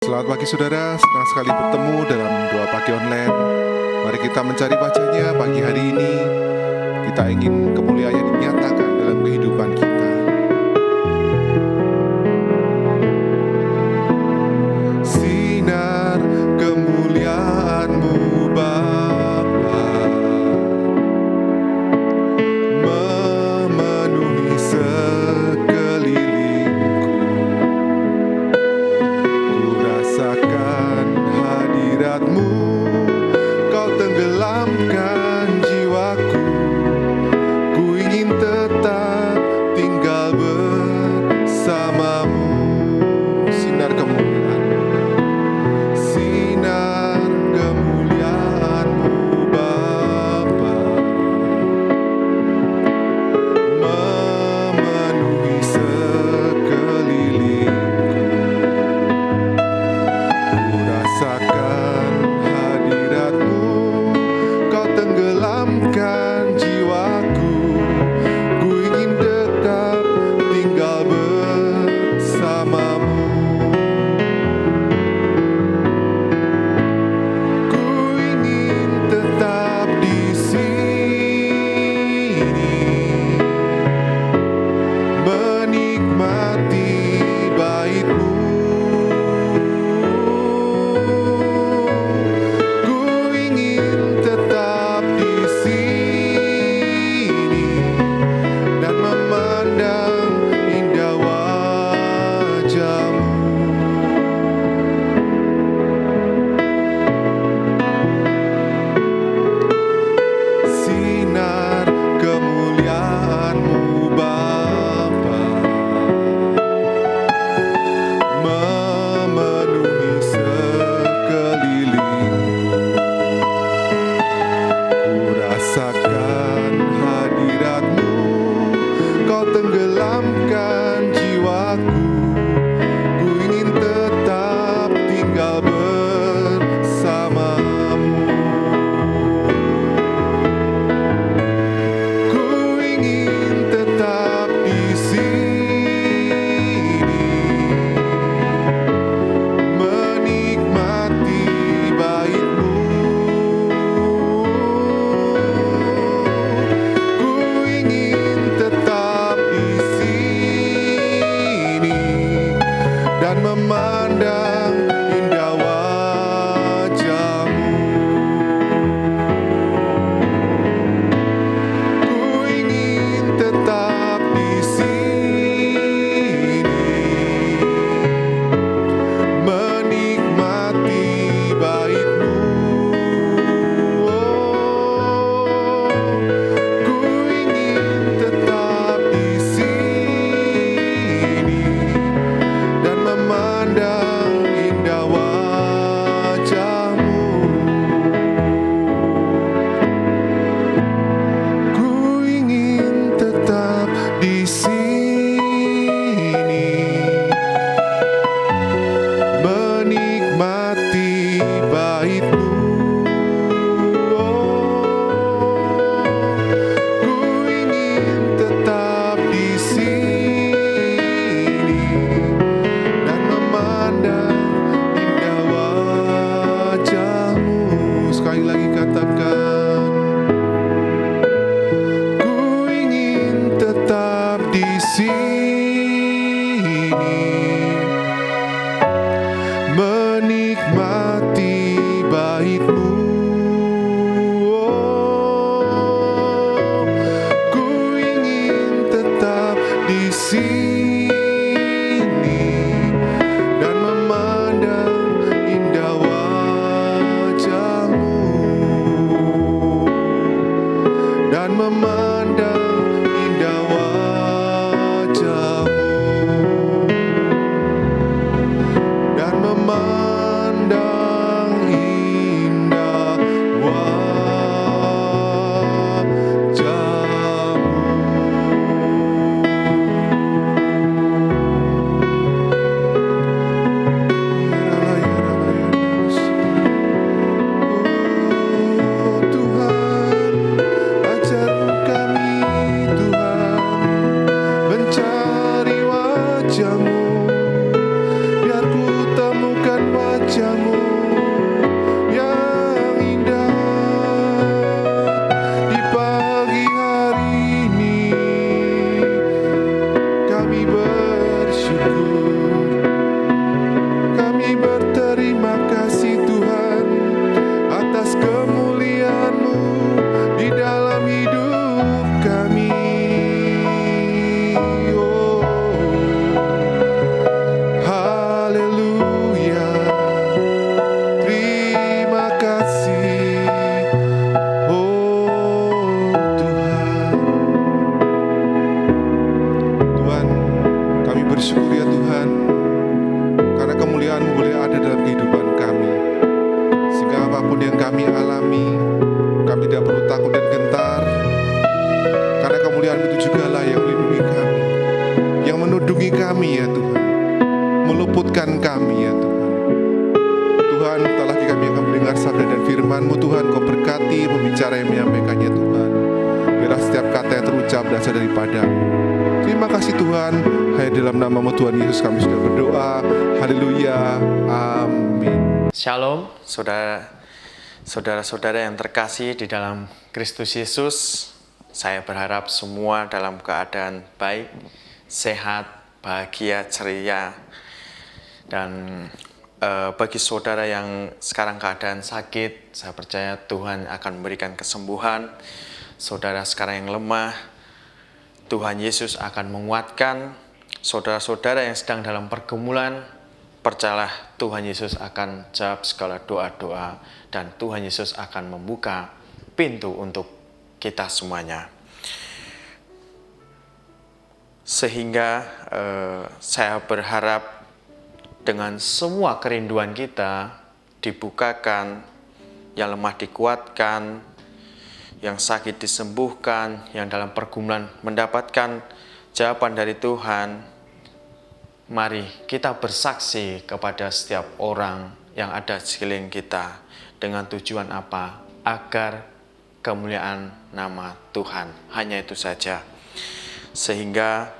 Selamat pagi saudara, senang sekali bertemu dalam doa pagi online. Mari kita mencari wajah-Nya pagi hari ini. Kita ingin kemuliaan dinyatakan dalam kehidupan kita. Sinar kemuliaan-Mu Bapa memenuhi sekelilingku. Ku rasakan hadirat-Mu, Kau tenggelamkan jiwaku. Ku ingin tetap tinggal bersama-Mu. Sinar kemuliaan, sinar kemuliaan-Mu Bapa memenuhi sekelilingku. Ku rasakan hadirat-Mu, Kau tenggelamkan jiwaku. Ku ingin tetap tinggal bersama-Mu. Ku ingin tetap di sini, menikmati bait-Mu. Ku ingin tetap di sini dan memandang indah wajah-Mu. Sinar kemuliaan-Mu Bapa memenuhi sekelilingku. Ku rasakan hadirat-Mu, Kau tenggelamkan jiwaku. Ku ingin tetap tinggal bersama-Mu. Ku ingin tetap di sini, menikmati bait-Mu. Ku ingin tetap di sini dan memandang indah wajah-Mu. Ku ingin tetap di sini, menikmati bait-Mu. Ku ingin tetap di sini dan memandang indah wajah-Mu. Ku ingin tetap di sini, menikmati bait-Mu. Ku ingin tetap di sini dan memandang indah wajah-Mu. Sekali lagi katakan, ku ingin tetap di sini, menikmati bait-Mu. Ku ingin tetap di sini dan memandang indah wajah-Mu, dan memandang indah wajah-Mu, dan memandang indah wajah-Mu. Tuhan, ajar kami, Tuhan, mencari wajah-Mu, biar ku temukan wajah-Mu yang indah. Di pagi hari ini kami bersyukur, kami berterima kasih Tuhan atas kemuliaan-Mu di dalam hidup kami. Oh, haleluya. Terima kasih, oh Tuhan. Tuhan, kami bersyukur ya Tuhan, karena kemuliaan-Mu boleh ada dalam kehidupan kami. Sehingga apapun yang kami alami, kami tidak perlu takut dan gentar, karena kemuliaan-Mu itu jugalah yang melindungi kami, yang menudungi kami ya Tuhan, meluputkan kami ya Tuhan. Tuhan, tak lagi kami akan mendengar sabda dan firman-Mu Tuhan. Kau berkati pembicara yang menyampaikannya Tuhan. Biarlah setiap kata yang terucap berasal daripada-Mu. Terima kasih Tuhan. Hanya dalam nama-Mu Tuhan Yesus kami sudah berdoa. Haleluya. Amin. Shalom, saudara-saudara yang terkasih di dalam Kristus Yesus. Saya berharap semua dalam keadaan baik, sehat, bahagia, ceria. Dan bagi saudara yang sekarang keadaan sakit, saya percaya Tuhan akan memberikan kesembuhan. Saudara sekarang yang lemah, Tuhan Yesus akan menguatkan. Saudara-saudara yang sedang dalam pergumulan, percayalah Tuhan Yesus akan jawab segala doa-doa dan Tuhan Yesus akan membuka pintu untuk kita semuanya. Sehingga saya berharap dengan semua kerinduan kita dibukakan, yang lemah dikuatkan, yang sakit disembuhkan, yang dalam pergumulan mendapatkan jawaban dari Tuhan. Mari kita bersaksi kepada setiap orang yang ada di sekeliling kita. Dengan tujuan apa? Agar kemuliaan nama Tuhan. Hanya itu saja. Sehingga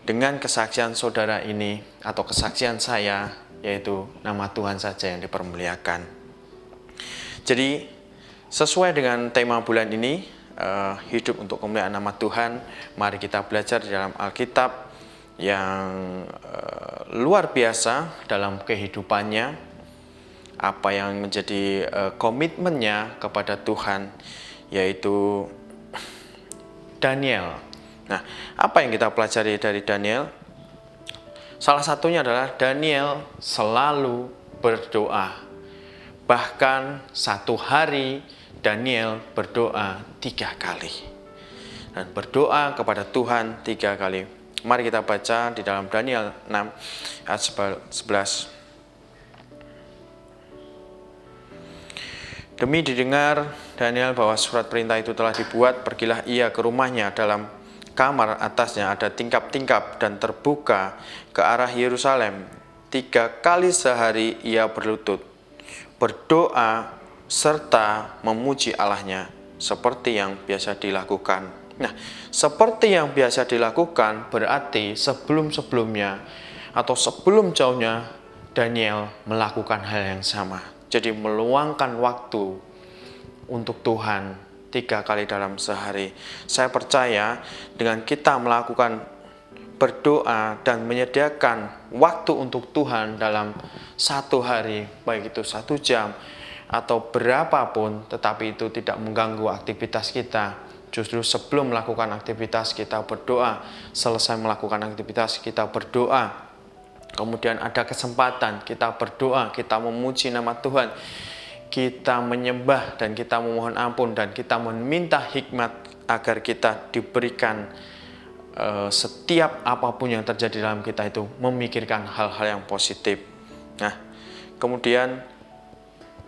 dengan kesaksian saudara ini atau kesaksian saya, yaitu nama Tuhan saja yang dipermuliakan. Jadi sesuai dengan tema bulan ini, hidup untuk kemuliaan nama Tuhan, mari kita belajar di dalam Alkitab yang luar biasa dalam kehidupannya, apa yang menjadi komitmennya kepada Tuhan, yaitu Daniel. Nah, apa yang kita pelajari dari Daniel? Salah satunya adalah Daniel selalu berdoa. Bahkan satu hari Daniel berdoa 3 kali. Dan berdoa kepada Tuhan 3 kali. Mari kita baca di dalam Daniel 6 ayat 11. Demi didengar Daniel bahwa surat perintah itu telah dibuat, pergilah ia ke rumahnya. Dalam kamar atasnya ada tingkap-tingkap dan terbuka ke arah Yerusalem. 3 kali sehari ia berlutut, berdoa serta memuji Allahnya seperti yang biasa dilakukan. Nah, seperti yang biasa dilakukan berarti sebelum-sebelumnya atau sebelum jauhnya Daniel melakukan hal yang sama. Jadi meluangkan waktu untuk Tuhan 3 kali dalam sehari. Saya percaya dengan kita melakukan berdoa dan menyediakan waktu untuk Tuhan dalam satu hari, baik itu 1 jam atau berapapun, tetapi itu tidak mengganggu aktivitas kita. Justru sebelum melakukan aktivitas kita berdoa, selesai melakukan aktivitas kita berdoa, kemudian ada kesempatan kita berdoa, kita memuji nama Tuhan, kita menyembah dan kita memohon ampun dan kita meminta hikmat agar kita diberikan setiap apapun yang terjadi dalam kita itu memikirkan hal-hal yang positif. Nah, kemudian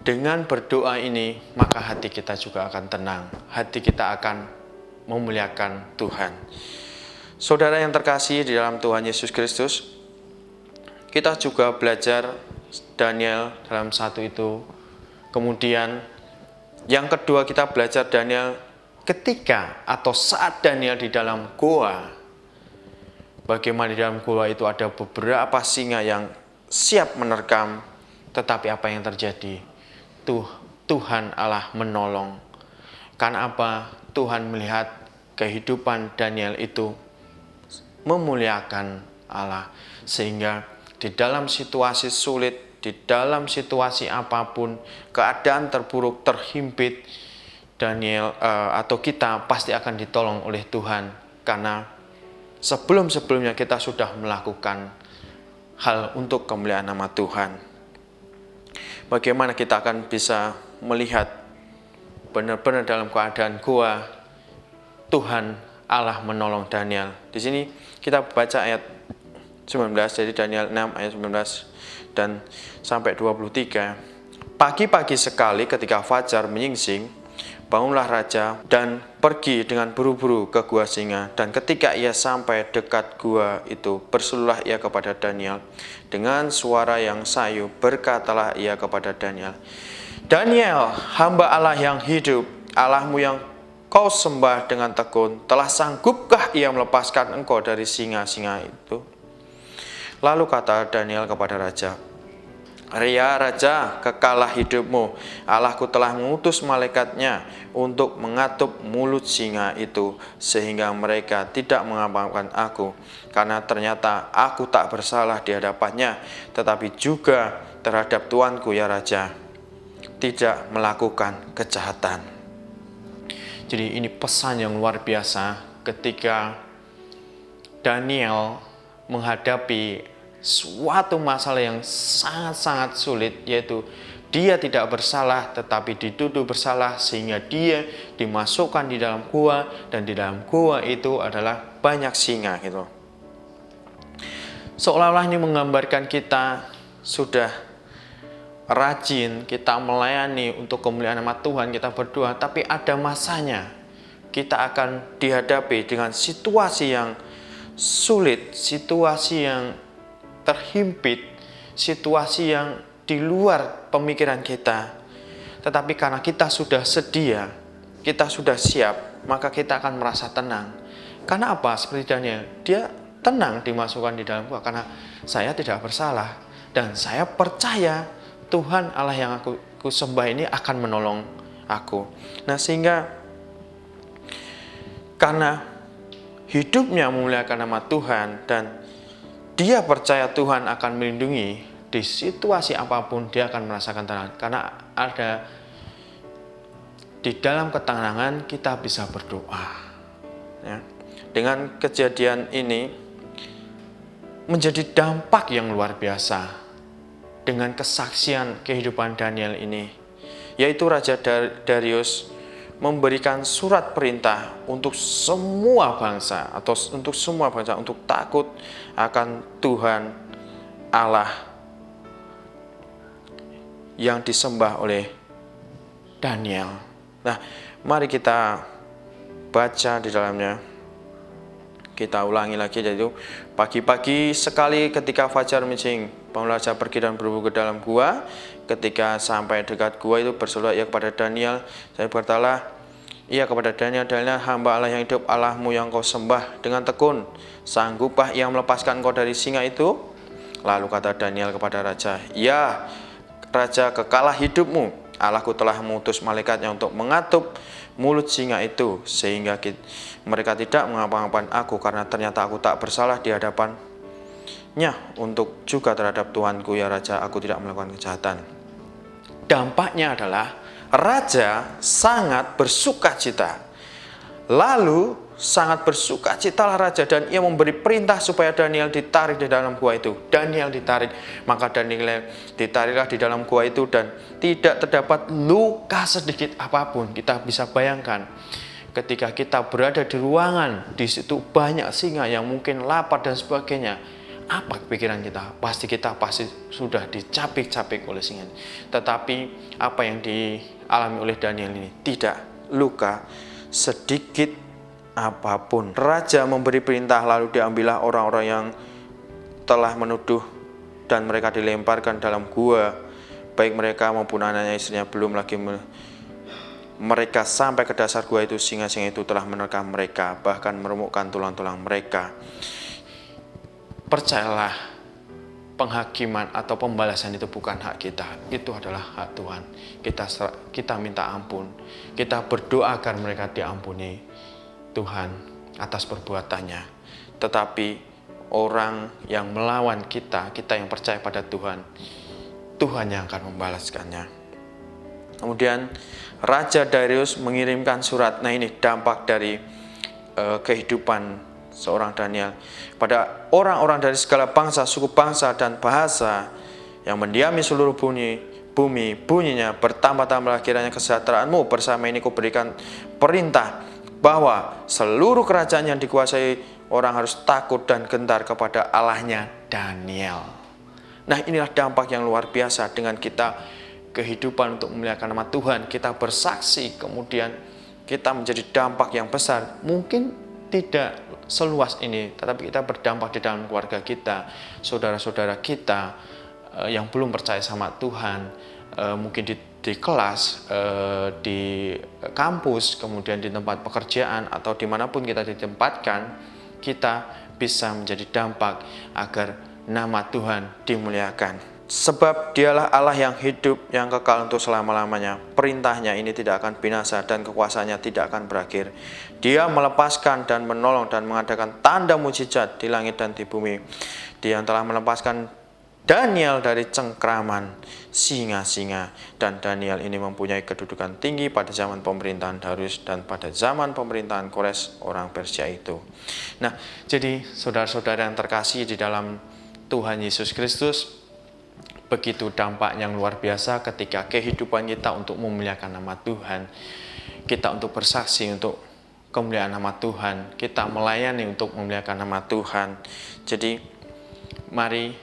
dengan berdoa ini maka hati kita juga akan tenang, hati kita akan memuliakan Tuhan. Saudara yang terkasih di dalam Tuhan Yesus Kristus, kita juga belajar Daniel dalam satu itu. Kemudian yang kedua kita belajar Daniel ketika atau saat Daniel di dalam goa. Bagaimana di dalam goa itu ada beberapa singa yang siap menerkam, tetapi apa yang terjadi? Tuhan Allah menolong. Karena apa? Tuhan melihat kehidupan Daniel itu memuliakan Allah, sehingga di dalam situasi sulit, di dalam situasi apapun, keadaan terburuk, terhimpit, Daniel atau kita pasti akan ditolong oleh Tuhan, karena sebelum-sebelumnya kita sudah melakukan hal untuk kemuliaan nama Tuhan. Bagaimana kita akan bisa melihat benar-benar dalam keadaan gua Tuhan Allah menolong Daniel? Di sini kita baca ayat 19, jadi Daniel 6 ayat 19 dan sampai 23. Pagi-pagi sekali ketika fajar menyingsing, bangunlah raja dan pergi dengan buru-buru ke gua singa. Dan ketika ia sampai dekat gua itu, berserulah ia kepada Daniel. Dengan suara yang sayu berkatalah ia kepada Daniel, Daniel, hamba Allah yang hidup, Allahmu yang kau sembah dengan tekun, telah sanggupkah ia melepaskan engkau dari singa-singa itu? Lalu kata Daniel kepada raja, Ya Raja, kekalah hidupmu. Allahku telah mengutus malaikatnya untuk mengatup mulut singa itu, sehingga mereka tidak mengampakkan aku. Karena ternyata aku tak bersalah di hadapannya, tetapi juga terhadap tuanku ya Raja, tidak melakukan kejahatan. Jadi ini pesan yang luar biasa ketika Daniel menghadapi suatu masalah yang sangat-sangat sulit, yaitu dia tidak bersalah tetapi dituduh bersalah, sehingga dia dimasukkan di dalam gua, dan di dalam gua itu adalah banyak singa gitu. Seolah-olah ini menggambarkan kita sudah rajin, kita melayani untuk kemuliaan nama Tuhan, kita berdoa, tapi ada masanya kita akan dihadapi dengan situasi yang sulit, situasi yang terhimpit, situasi yang di luar pemikiran kita. Tetapi karena kita sudah sedia, kita sudah siap, maka kita akan merasa tenang. Karena apa? Seperti Daniel, dia tenang dimasukkan di dalam gua karena saya tidak bersalah, dan saya percaya Tuhan Allah yang aku sembah ini akan menolong aku. Nah, sehingga karena hidupnya memuliakan nama Tuhan dan dia percaya Tuhan akan melindungi, di situasi apapun dia akan merasakan tenang. Karena ada di dalam ketenangan kita bisa berdoa. Ya. Dengan kejadian ini menjadi dampak yang luar biasa dengan kesaksian kehidupan Daniel ini, yaitu Raja Darius memberikan surat perintah untuk semua bangsa atau untuk semua bangsa untuk takut akan Tuhan Allah yang disembah oleh Daniel. Nah, mari kita baca di dalamnya. Kita ulangi lagi, yaitu pagi-pagi sekali ketika fajar menyingsing, bangunlah raja pergi dan berburu ke dalam gua. Ketika sampai dekat gua itu, berserulah ia kepada Daniel. Saya berkatalah ia kepada Daniel, Daniel, hamba Allah yang hidup, Allahmu yang kau sembah dengan tekun, sanggupkah ia melepaskan kau dari singa itu? Lalu kata Daniel kepada raja, Ya Raja, kekalah hidupmu, Allahku telah mengutus malaikatnya untuk mengatup mulut singa itu, sehingga mereka tidak mengapa-ngapakan aku, karena ternyata aku tak bersalah di hadapannya, untuk juga terhadap Tuanku ya Raja, aku tidak melakukan kejahatan. Dampaknya adalah raja sangat bersukacita. Lalu sangat bersukacitalah raja, dan ia memberi perintah supaya Daniel ditarik di dalam gua itu. Daniel ditarik, maka Daniel ditariklah di dalam gua itu, dan tidak terdapat luka sedikit apapun. Kita bisa bayangkan ketika kita berada di ruangan, di situ banyak singa yang mungkin lapar dan sebagainya. Apa pikiran kita? Kita pasti sudah dicapik-capik oleh singa. Tetapi apa yang dialami oleh Daniel ini, tidak luka sedikit apapun. Raja memberi perintah, lalu diambillah orang-orang yang telah menuduh, dan mereka dilemparkan dalam gua, baik mereka maupun anaknya istrinya. Belum lagi mereka sampai ke dasar gua itu, singa-singa itu telah menerkam mereka, bahkan meremukkan tulang-tulang mereka. Percayalah, penghakiman atau pembalasan itu bukan hak kita, itu adalah hak Tuhan. Kita minta ampun, kita berdoa agar mereka diampuni Tuhan atas perbuatannya. Tetapi orang yang melawan kita yang percaya pada Tuhan, Tuhan yang akan membalaskannya. Kemudian Raja Darius mengirimkan surat. Nah, ini dampak dari kehidupan seorang Daniel pada orang-orang dari segala bangsa, suku bangsa, dan bahasa yang mendiami seluruh bumi. Bunyinya, bertambah-tambahlah kiranya kesejahteraanmu. Bersama ini kuberikan perintah bahwa seluruh kerajaan yang dikuasai orang harus takut dan gentar kepada Allahnya Daniel. Nah, inilah dampak yang luar biasa dengan kita kehidupan untuk memuliakan nama Tuhan. Kita bersaksi, kemudian kita menjadi dampak yang besar. Mungkin tidak seluas ini, tetapi kita berdampak di dalam keluarga kita, saudara-saudara kita yang belum percaya sama Tuhan, mungkin di kelas, di kampus, kemudian di tempat pekerjaan, atau dimanapun kita ditempatkan, kita bisa menjadi dampak agar nama Tuhan dimuliakan. Sebab dialah Allah yang hidup, yang kekal untuk selama-lamanya. Perintahnya ini tidak akan binasa dan kekuasaannya tidak akan berakhir. Dia melepaskan dan menolong dan mengadakan tanda mujizat di langit dan di bumi. Dia yang telah melepaskan Daniel dari cengkraman singa-singa. Dan Daniel ini mempunyai kedudukan tinggi pada zaman pemerintahan Darius dan pada zaman pemerintahan Kores orang Persia itu. Nah, jadi saudara-saudara yang terkasih di dalam Tuhan Yesus Kristus, begitu dampak yang luar biasa ketika kehidupan kita untuk memuliakan nama Tuhan, kita untuk bersaksi untuk kemuliaan nama Tuhan, kita melayani untuk memuliakan nama Tuhan. Jadi mari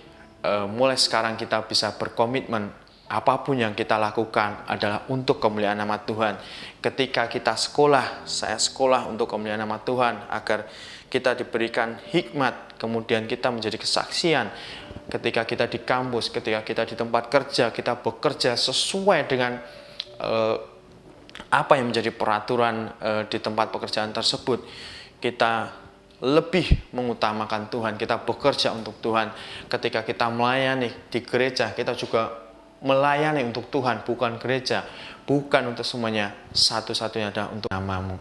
mulai sekarang kita bisa berkomitmen, apapun yang kita lakukan adalah untuk kemuliaan nama Tuhan. Ketika kita sekolah, saya sekolah untuk kemuliaan nama Tuhan, agar kita diberikan hikmat, kemudian kita menjadi kesaksian. Ketika kita di kampus, ketika kita di tempat kerja, kita bekerja sesuai dengan apa yang menjadi peraturan di tempat pekerjaan tersebut. Kita lebih mengutamakan Tuhan, kita bekerja untuk Tuhan. Ketika kita melayani di gereja, kita juga melayani untuk Tuhan, bukan gereja, bukan untuk semuanya. Satu-satunya adalah untuk namamu,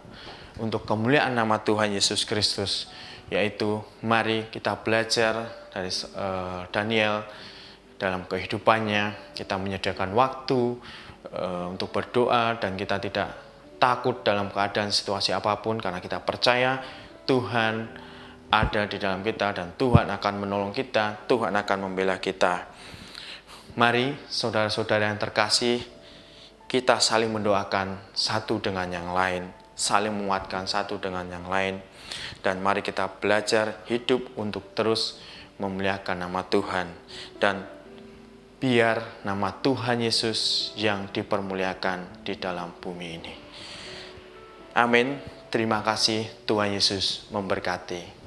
untuk kemuliaan nama Tuhan Yesus Kristus. Yaitu mari kita belajar dari Daniel dalam kehidupannya. Kita menyediakan waktu untuk berdoa, dan kita tidak takut dalam keadaan situasi apapun, karena kita percaya Tuhan ada di dalam kita dan Tuhan akan menolong kita, Tuhan akan membela kita. Mari saudara-saudara yang terkasih, kita saling mendoakan satu dengan yang lain, saling menguatkan satu dengan yang lain, dan mari kita belajar hidup untuk terus memuliakan nama Tuhan, dan biar nama Tuhan Yesus yang dipermuliakan di dalam bumi ini. Amin. Terima kasih. Tuhan Yesus memberkati.